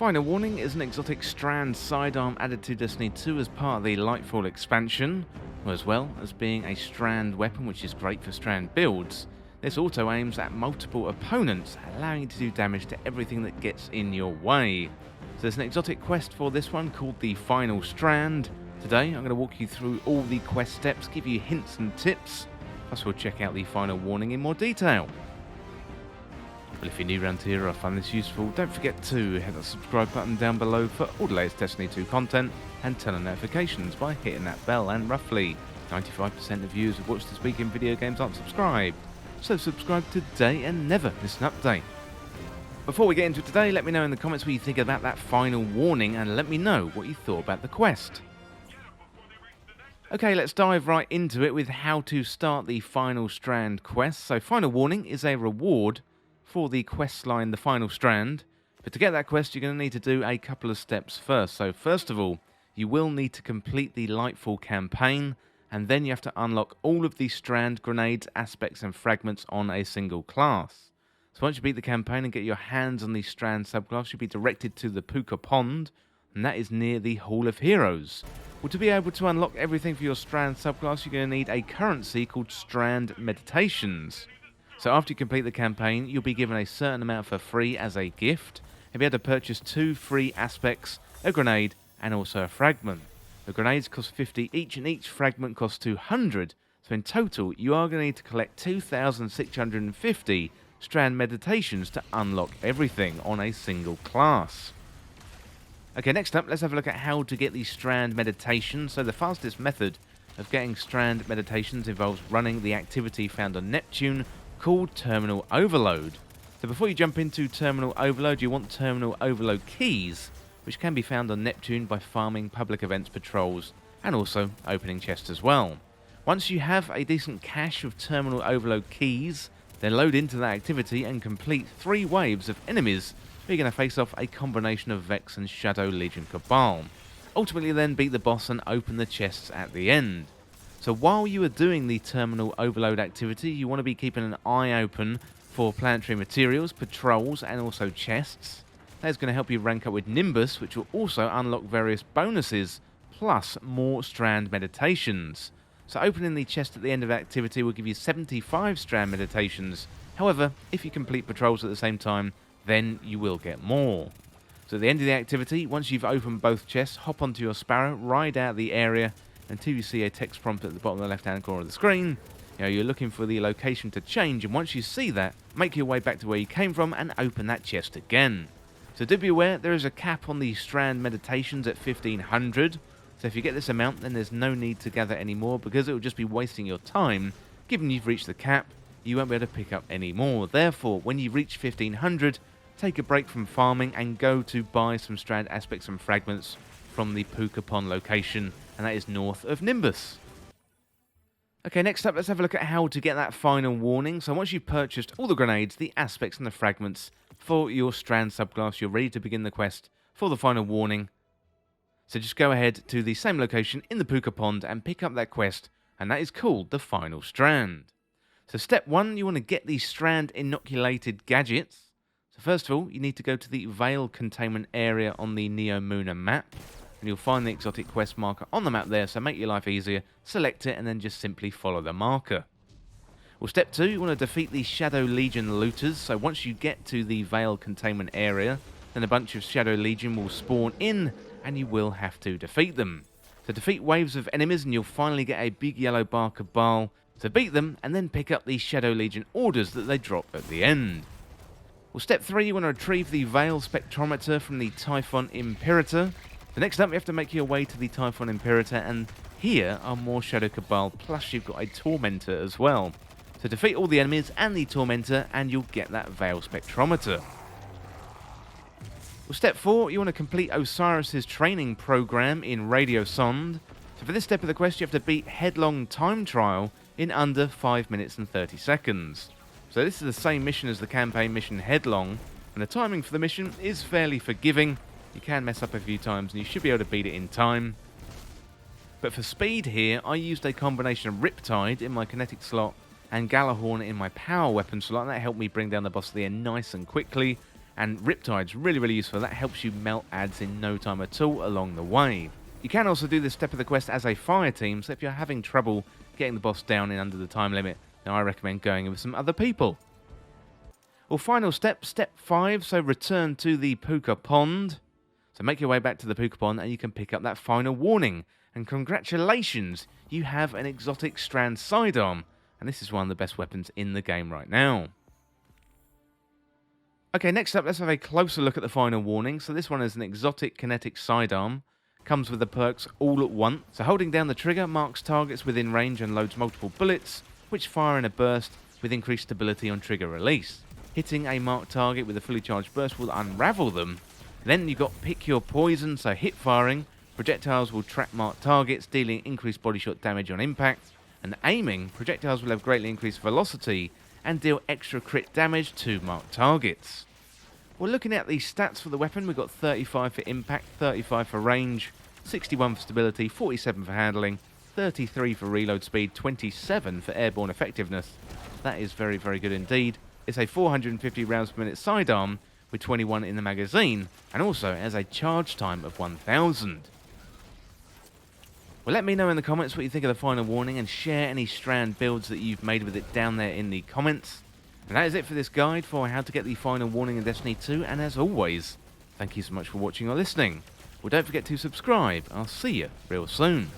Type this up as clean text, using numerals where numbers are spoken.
Final Warning is an Exotic Strand Sidearm added to Destiny 2 as part of the Lightfall expansion, as well as being a strand weapon which is great for strand builds. This auto aims at multiple opponents, allowing you to do damage to everything that gets in your way. So there's an exotic quest for this one called the Final Strand. Today I'm going to walk you through all the quest steps, give you hints and tips, plus we'll check out the Final Warning in more detail. Well, if you're new around here or find this useful, don't forget to hit that subscribe button down below for all the latest Destiny 2 content and turn on notifications by hitting that bell, and roughly 95% of viewers who watch this week in video games aren't subscribed. So subscribe today and never miss an update. Before we get into it today, let me know in the comments what you think about that Final Warning and let me know what you thought about the quest. Okay, let's dive right into it with how to start the Final Strand quest. So Final Warning is a reward for the quest line, the Final Strand. But to get that quest, you're going to need to do a couple of steps first. So first of all, you will need to complete the Lightfall campaign, and then you have to unlock all of the strand grenades, aspects and fragments on a single class. So once you beat the campaign and get your hands on the strand subclass, you'll be directed to the Puka Pond, and that is near the Hall of Heroes. Well, to be able to unlock everything for your strand subclass, you're going to need a currency called Strand Meditations. So after you complete the campaign, you'll be given a certain amount for free as a gift, and be able to purchase 2 free aspects, a grenade and also a fragment. The grenades cost 50 each and each fragment costs 200, so in total you are going to need to collect 2,650 Strand Meditations to unlock everything on a single class. Okay, next up, let's have a look at how to get these Strand Meditations. So the fastest method of getting Strand Meditations involves running the activity found on Neptune called Terminal Overload. So before you jump into Terminal Overload, you want Terminal Overload keys, which can be found on Neptune by farming public events patrols and also opening chests as well. Once you have a decent cache of Terminal Overload keys, then load into that activity and complete 3 waves of enemies where you're going to face off a combination of Vex and Shadow Legion Cabal. Ultimately then beat the boss and open the chests at the end. So while you are doing the Terminal Overload activity, you want to be keeping an eye open for planetary materials, patrols and also chests. That is going to help you rank up with Nimbus, which will also unlock various bonuses, plus more Strand Meditations. So opening the chest at the end of the activity will give you 75 Strand Meditations. However, if you complete patrols at the same time, then you will get more. So at the end of the activity, once you've opened both chests, hop onto your Sparrow, ride out the area until you see a text prompt at the bottom of the left-hand corner of the screen. You're looking for the location to change, and once you see that, make your way back to where you came from and open that chest again. So do be aware, there is a cap on the Strand Meditations at 1,500. So if you get this amount, then there's no need to gather any more because it will just be wasting your time. Given you've reached the cap, you won't be able to pick up any more. Therefore, when you reach 1,500, take a break from farming and go to buy some strand aspects and fragments from the Puka Pond location, and that is north of Nimbus. Okay, next up, let's have a look at how to get that Final Warning. So once you've purchased all the grenades, the aspects and the fragments for your strand subclass, you're ready to begin the quest for the Final Warning. So just go ahead to the same location in the Puka Pond and pick up that quest, and that is called the Final Strand. So step 1, you want to get the strand inoculated gadgets. So first of all, you need to go to the Veil Containment area on the Neo Muna map, and you'll find the exotic quest marker on the map there, so make your life easier, select it and then just simply follow the marker. Well, step 2, you want to defeat the Shadow Legion looters. So once you get to the Veil Containment area, then a bunch of Shadow Legion will spawn in and you will have to defeat them. So defeat waves of enemies and you'll finally get a big yellow bar Cabal to beat them, and then pick up the Shadow Legion orders that they drop at the end. Well, step 3, you want to retrieve the Veil Spectrometer from the Typhon Imperator. The next up, you have to make your way to the Typhon Imperator, and here are more Shadow Cabal, plus you've got a Tormentor as well. So defeat all the enemies and the Tormentor, and you'll get that Veil Spectrometer. Well, step 4, you want to complete Osiris's training program in Radio Sonde. So for this step of the quest, you have to beat Headlong Time Trial in under 5 minutes and 30 seconds. So this is the same mission as the campaign mission Headlong, and the timing for the mission is fairly forgiving. You can mess up a few times and you should be able to beat it in time. But for speed here, I used a combination of Riptide in my kinetic slot and Galahorn in my power weapon slot, and that helped me bring down the boss at the end nice and quickly. And Riptide's really useful. That helps you melt adds in no time at all along the way. You can also do this step of the quest as a fire team, so if you're having trouble getting the boss down in under the time limit, then I recommend going in with some other people. Well, final step, step 5, so return to the Puka Pond. So make your way back to the Puka Pond and you can pick up that final warning. And congratulations, you have an Exotic Strand Sidearm, and this is one of the best weapons in the game right now. Okay, next up, let's have a closer look at the final warning. So this one is an Exotic Kinetic Sidearm. Comes with the perks all at once. So holding down the trigger marks targets within range and loads multiple bullets, which fire in a burst with increased stability on trigger release. Hitting a marked target with a fully charged burst will unravel them. Then you've got pick your poison, so hip firing. Projectiles will trap marked targets, dealing increased body shot damage on impact. And aiming, projectiles will have greatly increased velocity and deal extra crit damage to marked targets. Well, looking at the stats for the weapon, we've got 35 for impact, 35 for range, 61 for stability, 47 for handling, 33 for reload speed, 27 for airborne effectiveness. That is very good indeed. It's a 450 rounds per minute sidearm with 21 in the magazine, and also has a charge time of 1000. Well, let me know in the comments what you think of the final warning, and share any strand builds that you've made with it down there in the comments. And that is it for this guide for how to get the final warning in Destiny 2, and as always, thank you so much for watching or listening. Well, don't forget to subscribe. I'll see you real soon.